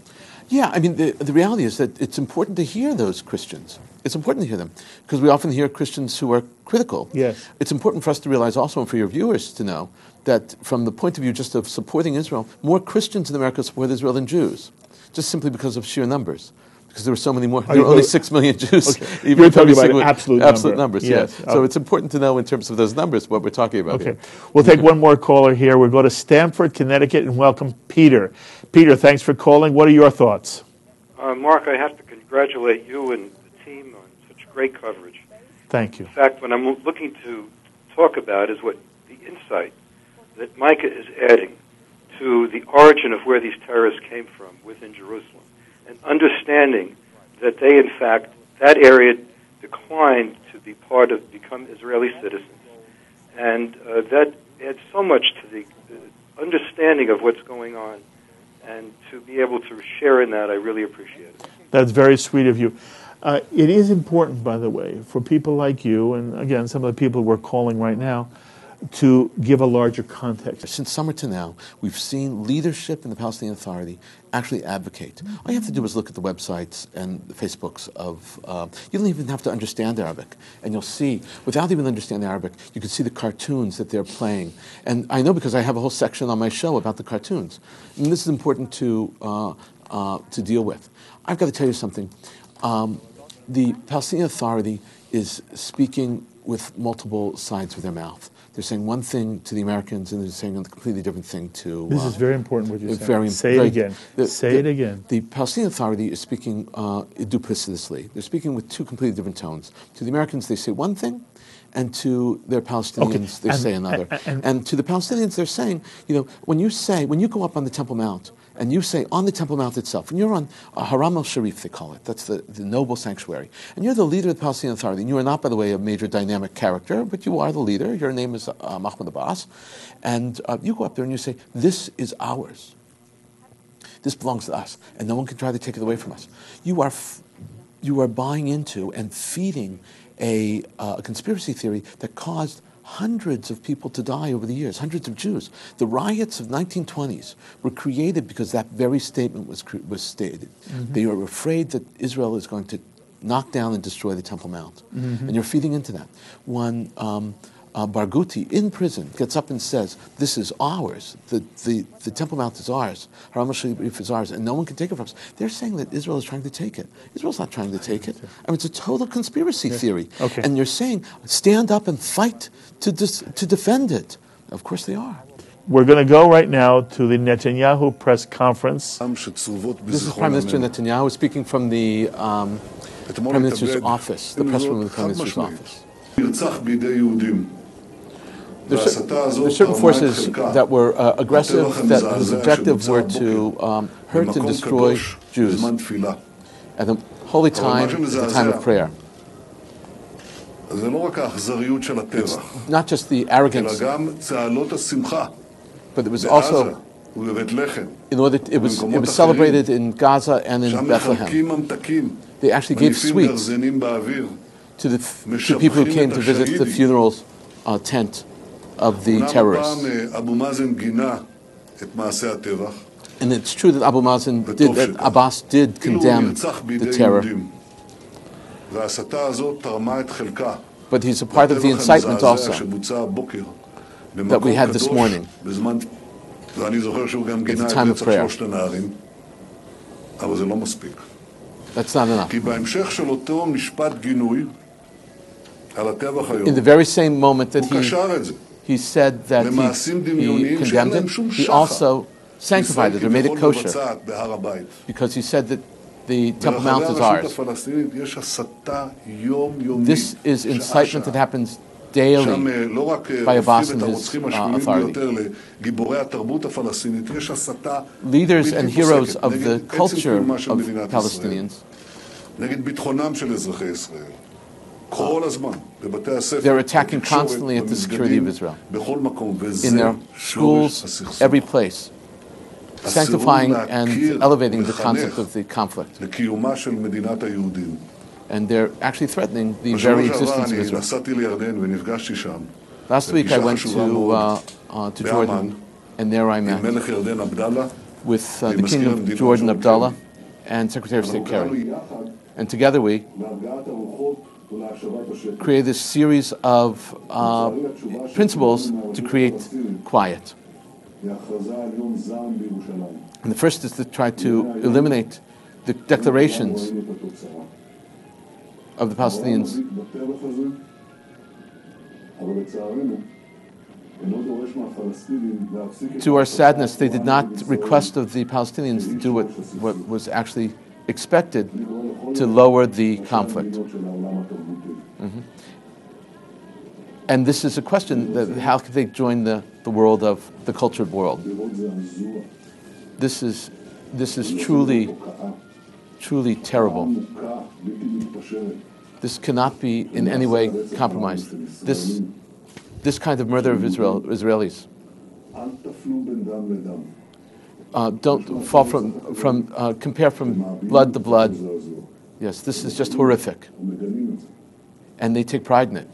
D: Yeah, I mean, the reality is that it's important to hear those Christians. It's important to hear them, because we often hear Christians who are critical.
A: Yes.
D: It's important for us to realize also, and for your viewers to know, that from the point of view just of supporting Israel, more Christians in America support Israel than Jews, just simply because of sheer numbers. Because there were so many more. There were only 6 million Jews.
A: Okay. Even you're talking about absolute
D: numbers,
A: yes.
D: So it's important to know in terms of those numbers what we're talking about here.
A: We'll take one more caller here. We'll go to Stamford, Connecticut, and welcome Peter. Peter, thanks for calling. What are your thoughts?
G: Mark, I have to congratulate you and the team on such great coverage.
A: Thank you.
G: In fact, what I'm looking to talk about is what the insight that Micah is adding to the origin of where these terrorists came from within Jerusalem, and understanding that they, in fact, that area declined to be become Israeli citizens. And that adds so much to the understanding of what's going on. And to be able to share in that, I really appreciate it.
A: That's very sweet of you. It is important, by the way, for people like you, and again, some of the people we're calling right now, to give a larger context.
D: Since summer to now, we've seen leadership in the Palestinian Authority actually advocate. All you have to do is look at the websites and the Facebooks of, you don't even have to understand Arabic. And you'll see, without even understanding Arabic, you can see the cartoons that they're playing. And I know because I have a whole section on my show about the cartoons. And this is important to deal with. I've got to tell you something. The Palestinian Authority is speaking with multiple sides of their mouth. They're saying one thing to the Americans, and they're saying a completely different thing to...
A: This is very important what you're saying. Say it again. Say it again.
D: The Palestinian Authority is speaking duplicitously. They're speaking with two completely different tones. To the Americans, they say one thing, and to their Palestinians, they say another. And to the Palestinians, they're saying, when you go up on the Temple Mount, and you say on the Temple Mount itself, and you're on Haram al-Sharif, they call it, that's the noble sanctuary, and you're the leader of the Palestinian Authority, and you are not, by the way, a major dynamic character, but you are the leader, your name is Mahmoud Abbas, and you go up there and you say, this is ours. This belongs to us, and no one can try to take it away from us. You are buying into and feeding a conspiracy theory that caused hundreds of people to die over the years, hundreds of Jews. The riots of 1920s were created because that very statement was stated. Mm-hmm. They are afraid that Israel is going to knock down and destroy the Temple Mount. Mm-hmm. And you're feeding into that. When Barghouti, in prison, gets up and says, this is ours, the Temple Mount is ours, Haram al-Sharif is ours, and no one can take it from us. They're saying that Israel is trying to take it. Israel's not trying to take it. I mean, it's a total conspiracy theory.
A: Okay.
D: And you're saying, stand up and fight to defend it. Of course they are.
A: We're going to go right now to the Netanyahu press conference.
D: This is Prime Minister Netanyahu speaking from the Prime Minister's office, the press room of the Prime Minister's office. There's certain forces that were aggressive, whose objective were to hurt and destroy Jews at the holy time, at the time of prayer. It's not just the arrogance, but it was also it was celebrated in Gaza and in Bethlehem. They actually gave sweets to the people who came to visit the funeral tent of the terrorists. And it's true that Abbas did condemn the terror. But he's a part of the incitement also that we had this morning.
H: ואני זוכר שהוא גם גינה את רצח שלושת הנערים, אבל זה לא מספיק.
D: That's not enough.
H: כי בהמשך של אותו משפט גינוי על הטבח היום,
D: in the very same moment that
H: הוא קשר את זה
D: he said that he condemned it, he also sanctified it or made it kosher because he said that the Temple Mount is ours. This is incitement that happens daily by a boss and his authority. Leaders and heroes of the culture of Palestinians, they're attacking constantly at the security of Israel, in their schools, every place, sanctifying and elevating the concept of the conflict. And they're actually threatening the very existence of Israel. Last week I went to Jordan, and there I met with the King of Jordan, Abdullah, and Secretary of State Kerry. And together we created this series of principles to create quiet. And the first is to try to eliminate the declarations of the Palestinians. To our sadness, they did not request of the Palestinians to do what was actually expected to lower the conflict. Mm-hmm. And this is a question that how could they join the world of the cultured world? This is truly terrible. This cannot be in any way compromised. This kind of murder of Israelis. Don't fall compare from blood to blood. Yes, this is just horrific. And they take pride in it.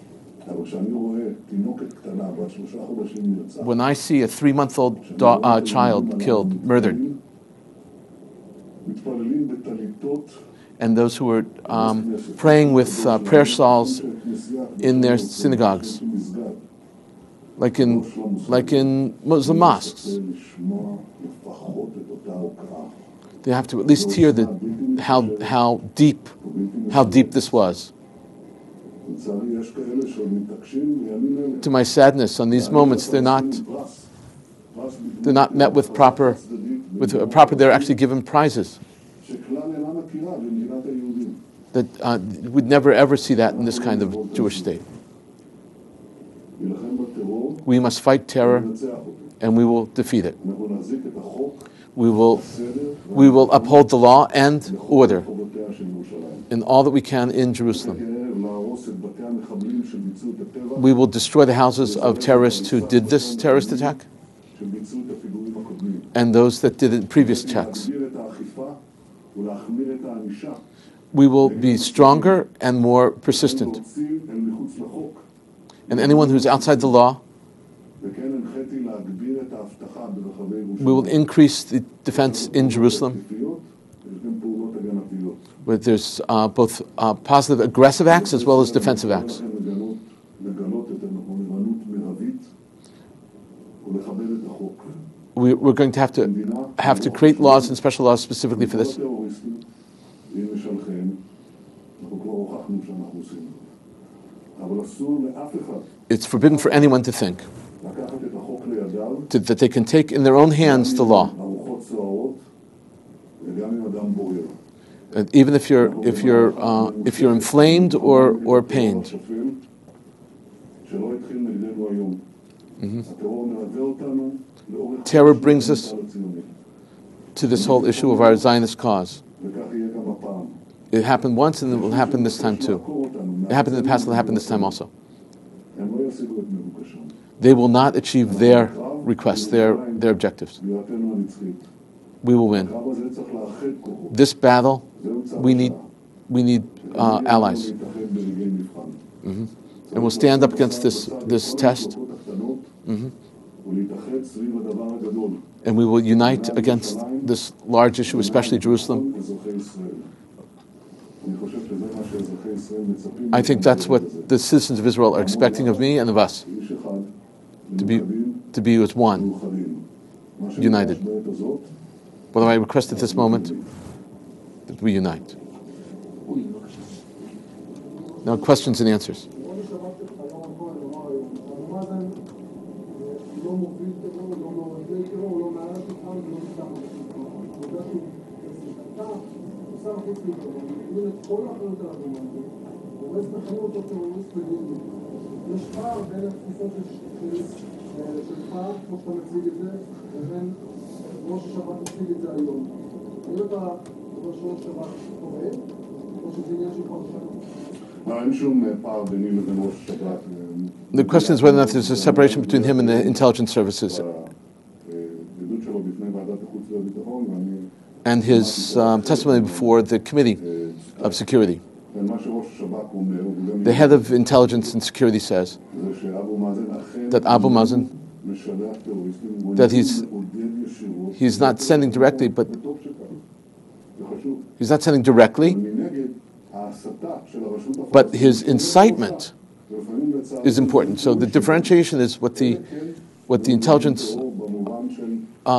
D: When I see a 3-month-old child killed, murdered, and those who are praying with prayer shawls in their synagogues, like in Muslim mosques, they have to at least hear how deep this was. To my sadness, on these moments, they're not met with proper. They're actually given prizes. That we'd never ever see that in this kind of Jewish state. We must fight terror, and we will defeat it. We will uphold the law and order in all that we can in Jerusalem. We will destroy the houses of terrorists who did this terrorist attack and those that did it in previous attacks. We will be stronger and more persistent. And anyone who's outside the law, we will increase the defense in Jerusalem, where there's both positive, aggressive acts as well as defensive acts. We're going to have to create laws and special laws specifically for this. It's forbidden for anyone to think that they can take in their own hands the law. Even if you're inflamed or pained. Mm-hmm. Terror brings us to this whole issue of our Zionist cause. It happened once, and it will happen this time too. It happened in the past, and it will happen this time also. They will not achieve their requests, their objectives. We will win. This battle, we need allies. Mm-hmm. And we'll stand up against this test. Mm-hmm. And we will unite against this large issue, especially Jerusalem. I think that's what the citizens of Israel are expecting of me and of us, to be as one. united. What do I request at this moment? That we unite. Now, questions and answers. The question is whether or not there's a separation between him and the intelligence services and his testimony before the Committee of Security. The head of intelligence and security says that Abu Mazen, that he's not sending directly, but he's not sending directly, but his incitement is important. So the differentiation is what the intelligence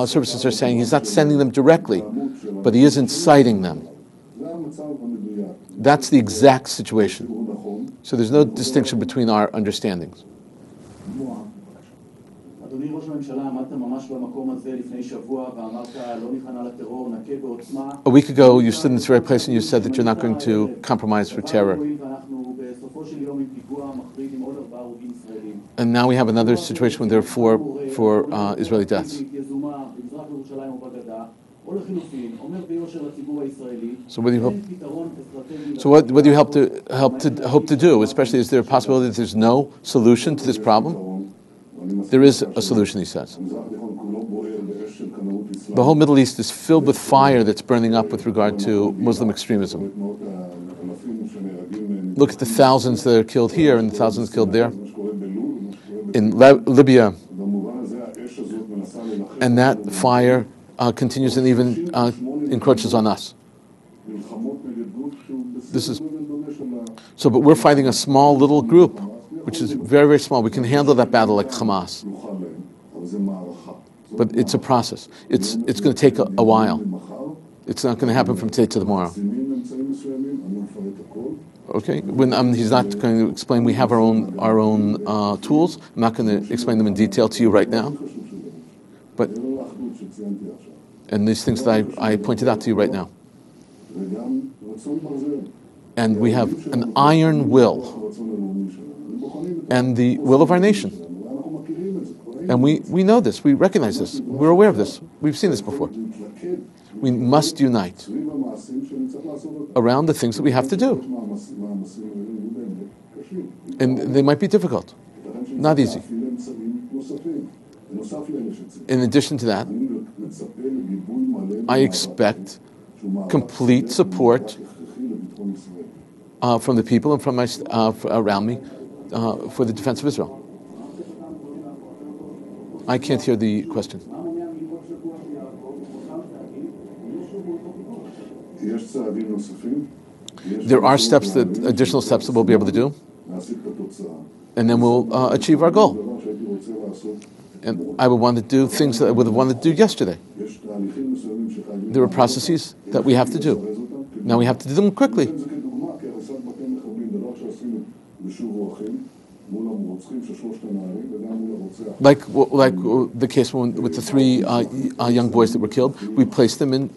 D: services are saying. He's not sending them directly, but he is inciting them. That's the exact situation. So there's no distinction between our understandings. A week ago, you stood in this very place and you said that you're not going to compromise for terror. And now we have another situation when there are four Israeli deaths. So what do you hope? So what do you hope to do? Especially, is there a possibility that there's no solution to this problem? There is a solution, he says. The whole Middle East is filled with fire that's burning up with regard to Muslim extremism. Look at the thousands that are killed here and the thousands killed there. In Libya. And that fire continues and even encroaches on us. But we're fighting a small little group, which is very, very small. We can handle that battle like Hamas. But it's a process. It's going to take a while. It's not going to happen from today to tomorrow. Okay? When he's not going to explain, we have our own tools. I'm not going to explain them in detail to you right now. And these things that I pointed out to you right now. And we have an iron will and the will of our nation. And we know this. We recognize this. We're aware of this. We've seen this before. We must unite around the things that we have to do. And they might be difficult. Not easy. In addition to that, I expect complete support from the people and from around me for the defense of Israel. I can't hear the question. There are additional steps that we'll be able to do, and then we'll achieve our goal. And I would want to do things that I would have wanted to do yesterday. There are processes that we have to do. Now we have to do them quickly. Like the case with the three young boys that were killed, we placed them in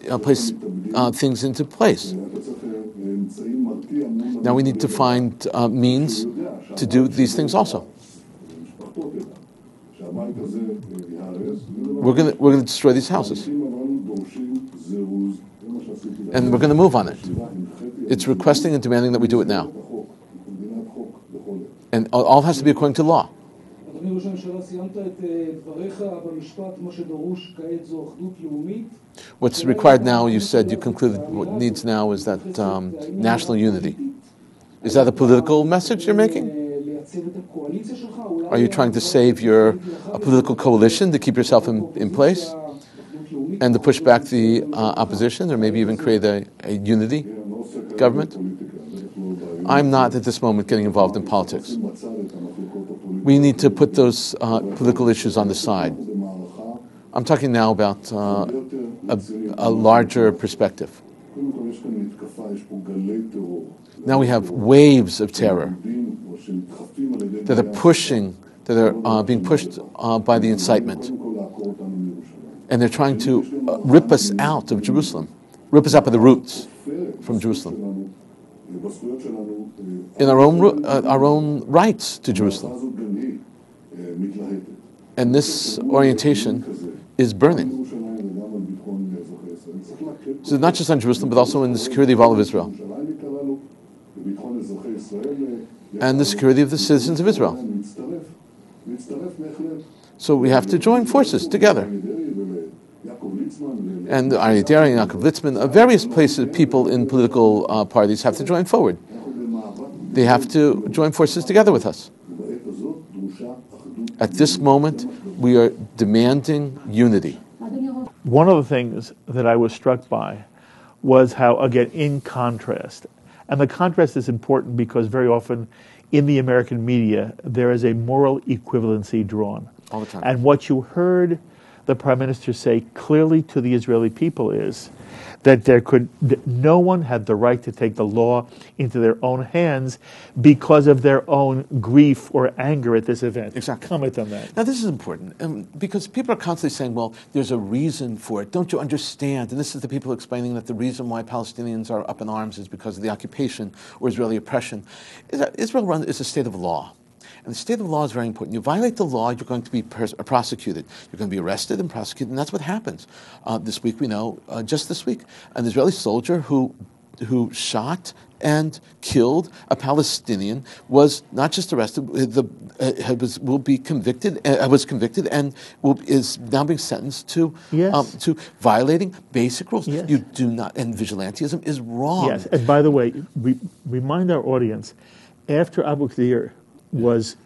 D: things into place. Now we need to find means to do these things also. We're going to destroy these houses, and we're going to move on it. It's requesting and demanding that we do it now, and all has to be according to law. What's required now, you said, you concluded what needs now is that national unity. Is that a political message you're making? Are you trying to save a political coalition to keep yourself in place and to push back the opposition, or maybe even create a unity government? I'm not at this moment getting involved in politics. We need to put those political issues on the side. I'm talking now about a larger perspective. Now we have waves of terror that are being pushed by the incitement. And they're trying to rip us out of Jerusalem, rip us out of the roots from Jerusalem, in our own rights to Jerusalem. And this orientation is burning. So not just on Jerusalem, but also in the security of all of Israel. And the security of the citizens of Israel. So we have to join forces together. And Aryeh Deri, Yaakov Litzman, various places, people in political parties have to join forward. They have to join forces together with us. At this moment, we are demanding unity.
A: One of the things that I was struck by was how, again, in contrast, and the contrast is important because very often in the American media, there is a moral equivalency drawn.
D: All the time.
A: And what you heard the Prime Minister say clearly to the Israeli people is that no one had the right to take the law into their own hands because of their own grief or anger at this event.
D: Exactly.
A: Comment on that.
D: Now, this is important because people are constantly saying, well, there's a reason for it. Don't you understand? And this is the people explaining that the reason why Palestinians are up in arms is because of the occupation or Israeli oppression. Israel is a state of law. And the state of law is very important. You violate the law, you're going to be prosecuted. You're going to be arrested and prosecuted, and that's what happens. This week, we know, just this week, an Israeli soldier who shot and killed a Palestinian was not just arrested, was convicted and is now being sentenced to violating basic rules.
A: Yes.
D: You do not, and vigilantism is wrong.
A: Yes, and by the way, remind our audience, after Abu Khdeir was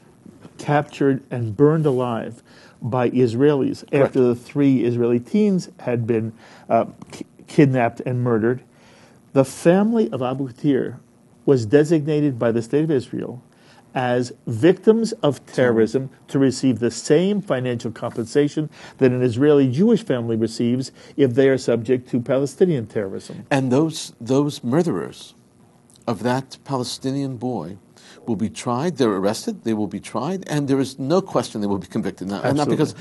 A: captured and burned alive by Israelis after the 3 Israeli teens had been kidnapped and murdered, the family of Abu Khdeir was designated by the State of Israel as victims of terrorism to receive the same financial compensation that an Israeli Jewish family receives if they are subject to Palestinian terrorism.
D: And those murderers of that Palestinian boy will be tried. They're arrested. They will be tried, and there is no question they will be convicted. And not because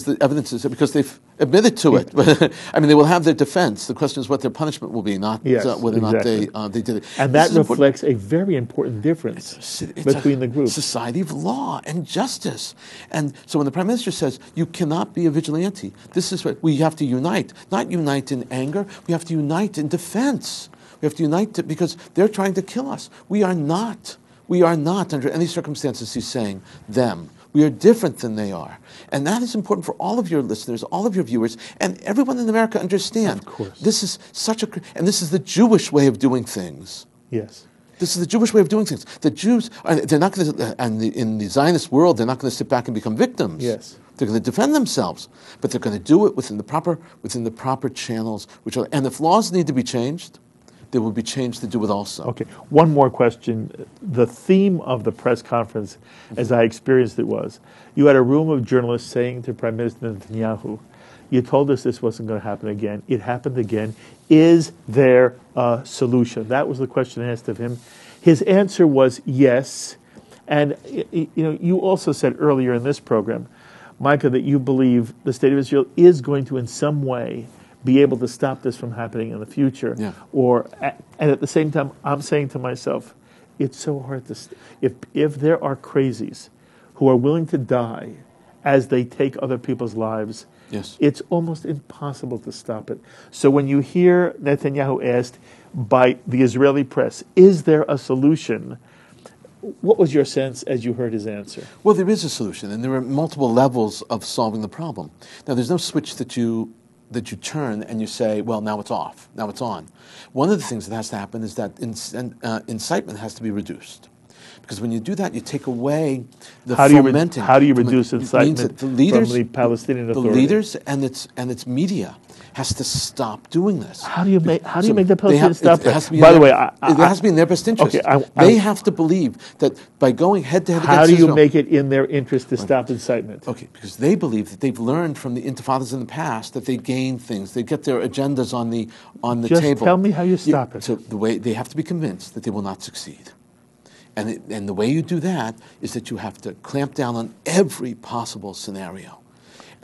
D: the evidence is because they've admitted to it. But I mean, they will have their defense. The question is what their punishment will be, not whether or not they did it.
A: And that reflects a very important difference between the groups.
D: Society of law and justice. And so when the Prime Minister says you cannot be a vigilante, this is what we have to unite. Not unite in anger. We have to unite in defense. We have to unite because they're trying to kill us. We are not. We are not, under any circumstances, he's saying, them. We are different than they are. And that is important for all of your listeners, all of your viewers, and everyone in America understand.
A: Of course.
D: This is and this is the Jewish way of doing things.
A: Yes.
D: This is the Jewish way of doing things. The Jews, they're not going to, and in the Zionist world, they're not going to sit back and become victims.
A: Yes.
D: They're going to defend themselves, but they're going to do it within the proper channels, and if laws need to be changed, they will be changed to do it also.
A: Okay, one more question. The theme of the press conference, as I experienced it, was you had a room of journalists saying to Prime Minister Netanyahu, you told us this wasn't going to happen again. It happened again. Is there a solution? That was the question asked of him. His answer was yes. And you also said earlier in this program, Micah, that you believe the State of Israel is going to in some way be able to stop this from happening in the future.
D: Yeah.
A: And at the same time, I'm saying to myself, it's so hard to... If there are crazies who are willing to die as they take other people's lives,
D: yes,
A: it's almost impossible to stop it. So when you hear Netanyahu asked by the Israeli press, is there a solution? What was your sense as you heard his answer?
D: Well, there is a solution, and there are multiple levels of solving the problem. Now, there's no switch that you turn and you say, well, now it's off, now it's on. One of the things that has to happen is that incitement has to be reduced. Because when you do that, you take away the
A: how
D: fomenting.
A: How do you reduce incitement
D: the leaders,
A: from the Palestinian Authority?
D: The leaders and its media has to stop doing this.
A: How do you make the Palestinians stop that?
D: By the way, it has to be in their best interest.
A: Okay,
D: they have to believe that by going head-to-head against
A: Israel... How do you
D: Israel,
A: make it in their interest to stop incitement?
D: Okay, because they believe that they've learned from the intifadas in the past that they gain things. They get their agendas on the table.
A: Just tell me how you stop it.
D: So the way they have to be convinced that they will not succeed. And the way you do that is that you have to clamp down on every possible scenario.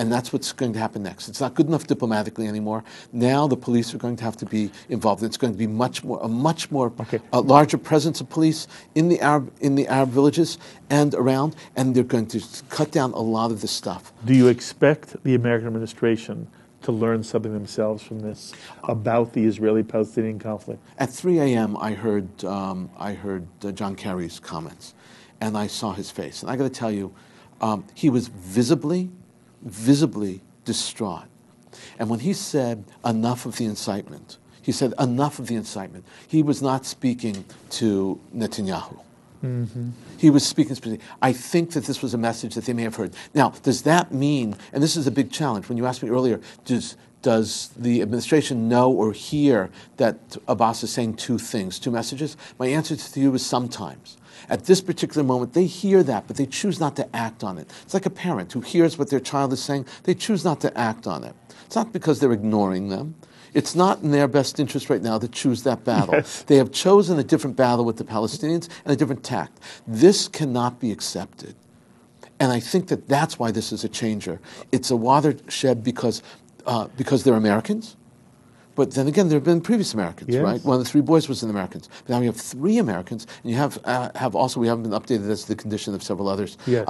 D: And that's what's going to happen next. It's not good enough diplomatically anymore. Now the police are going to have to be involved. It's going to be a larger presence of police in the Arab villages and around, and they're going to cut down a lot of this stuff.
A: Do you expect the American administration to learn something themselves from this about the Israeli-Palestinian conflict?
D: At 3 a.m., I heard John Kerry's comments, and I saw his face. And I got to tell you, he was visibly distraught. And when he said enough of the incitement, he was not speaking to Netanyahu. Mm-hmm. He was speaking specifically. I think that this was a message that they may have heard. Now, does that mean, and this is a big challenge, when you asked me earlier, does the administration know or hear that Abbas is saying two messages? My answer to you is sometimes. At this particular moment, they hear that, but they choose not to act on it. It's like a parent who hears what their child is saying. They choose not to act on it. It's not because they're ignoring them. It's not in their best interest right now to choose that battle. Yes. They have chosen a different battle with the Palestinians and a different tact. This cannot be accepted. And I think that that's why this is a changer. It's a watershed because they're Americans. But then again, there have been previous Americans, yes. Right? One of the three boys was an American. But now we have 3 Americans, and you have also, we haven't been updated as to the condition of several others.
A: Yes.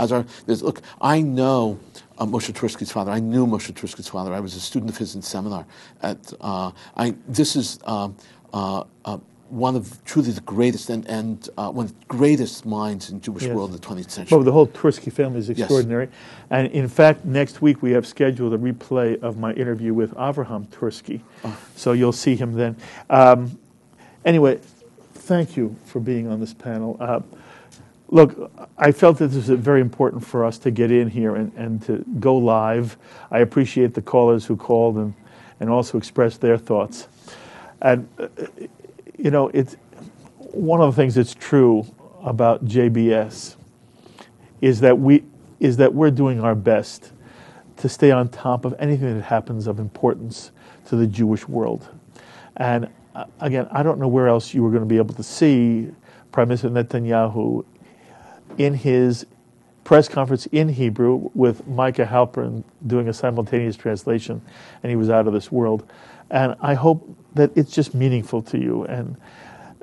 D: Look, I know Moshe Tversky's father. I knew Moshe Tversky's father. I was a student of his in seminar. This is one of truly the greatest and one of the greatest minds in Jewish world in the 20th century.
A: Well, the whole Tversky family is extraordinary. Yes. And in fact, next week we have scheduled a replay of my interview with Avraham Tversky. Oh. So you'll see him then. Anyway, thank you for being on this panel. Look, I felt that this was very important for us to get in here and to go live. I appreciate the callers who called and also expressed their thoughts. And you know, it's one of the things that's true about JBS is that we're doing our best to stay on top of anything that happens of importance to the Jewish world. And again, I don't know where else you were going to be able to see Prime Minister Netanyahu in his press conference in Hebrew with Micah Halpern doing a simultaneous translation, and he was out of this world. And I hope that it's just meaningful to you. And,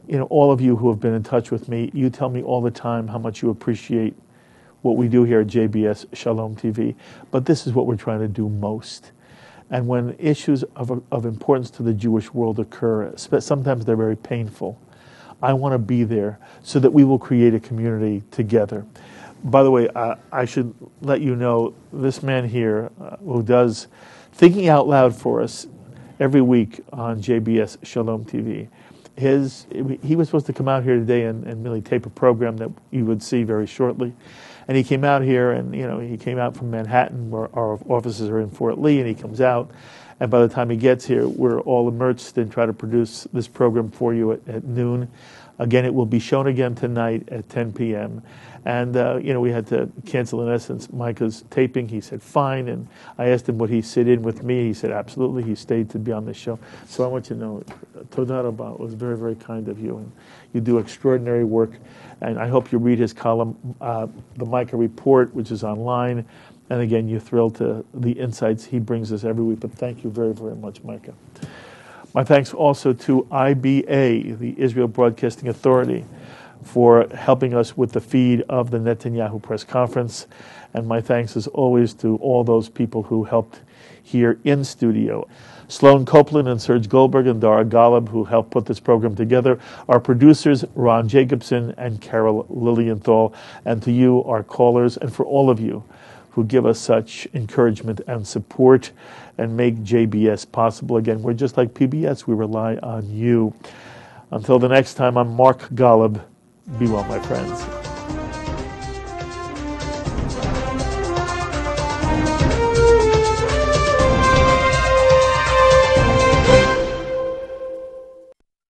A: you know, all of you who have been in touch with me, you tell me all the time how much you appreciate what we do here at JBS Shalom TV. But this is what we're trying to do most. And when issues of importance to the Jewish world occur, sometimes they're very painful. I want to be there so that we will create a community together. By the way, I should let you know, this man here who does Thinking Out Loud for us every week on JBS Shalom TV. He was supposed to come out here today and really tape a program that you would see very shortly. And he came out here, and he came out from Manhattan, where our offices are in Fort Lee, and he comes out. And by the time he gets here, we're all immersed and try to produce this program for you at noon. Again, it will be shown again tonight at 10 p.m. And, we had to cancel, in essence, Micah's taping. He said, fine. And I asked him would he sit in with me. He said, absolutely. He stayed to be on this show. So I want you to know, Toda Rabah, it was very, very kind of you. And you do extraordinary work. And I hope you read his column, The Micah Report, which is online. And again, you're thrilled to the insights he brings us every week. But thank you very, very much, Micah. My thanks also to IBA, the Israel Broadcasting Authority, for helping us with the feed of the Netanyahu press conference. And my thanks, as always, to all those people who helped here in studio. Sloan Copeland and Serge Goldberg and Dara Golub, who helped put this program together. Our producers, Ron Jacobson and Carol Lilienthal. And to you, our callers, and for all of you who give us such encouragement and support and make JBS possible. Again, we're just like PBS. We rely on you. Until the next time, I'm Mark Golub. Be well, my friends.